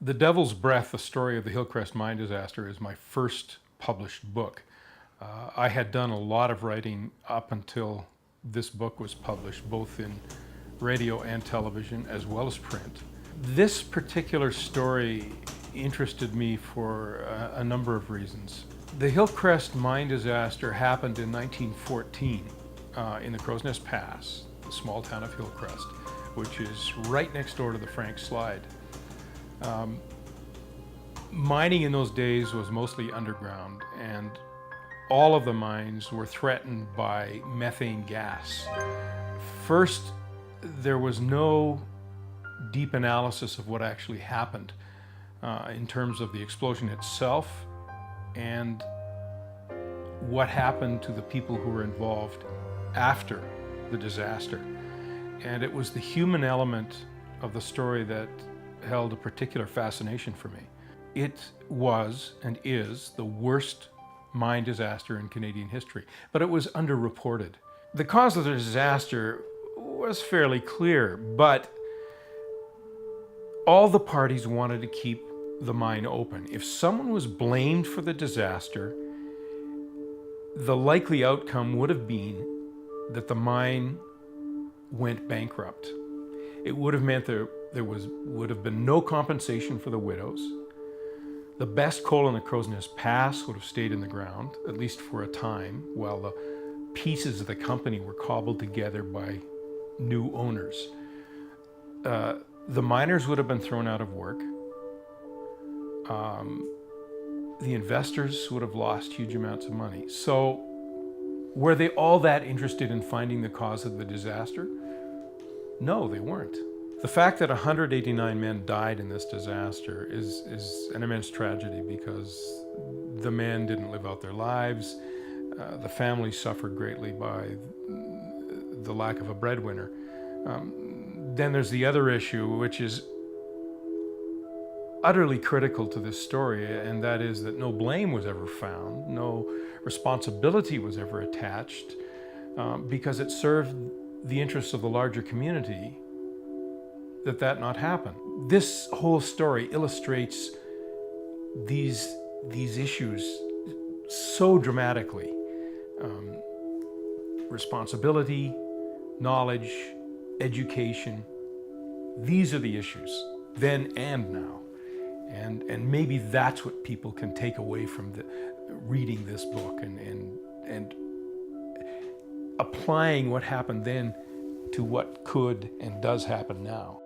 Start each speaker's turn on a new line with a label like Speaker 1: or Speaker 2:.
Speaker 1: The Devil's Breath, the story of the Hillcrest Mine disaster, is my first published book. I had done a lot of writing up until this book was published, both in radio and television, as well as print. This particular story interested me for a number of reasons. The Hillcrest Mine disaster happened in 1914 in the Crowsnest Pass, the small town of Hillcrest, which is right next door to the Frank Slide. Mining in those days was mostly underground, and all of the mines were threatened by methane gas. First, there was no deep analysis of what actually happened in terms of the explosion itself and what happened to the people who were involved after the disaster. And it was the human element of the story that held a particular fascination for me. It was and is the worst mine disaster in Canadian history, but it was underreported. The cause of the disaster was fairly clear, but all the parties wanted to keep the mine open. If someone was blamed for the disaster, the likely outcome would have been that the mine went bankrupt. It would have meant there would have been no compensation for the widows. The best coal in the Crowsnest Pass would have stayed in the ground, at least for a time, while the pieces of the company were cobbled together by new owners. The miners would have been thrown out of work. The investors would have lost huge amounts of money. So were they all that interested in finding the cause of the disaster? No, they weren't. The fact that 189 men died in this disaster is an immense tragedy because the men didn't live out their lives. The families suffered greatly by the lack of a breadwinner. Then there's the other issue, which is utterly critical to this story, and that is that no blame was ever found, no responsibility was ever attached, because it served the interests of the larger community that not happen. This whole story illustrates these issues so dramatically. Responsibility, knowledge, education, these are the issues, then and now. And maybe that's what people can take away from reading this book and applying what happened then to what could and does happen now.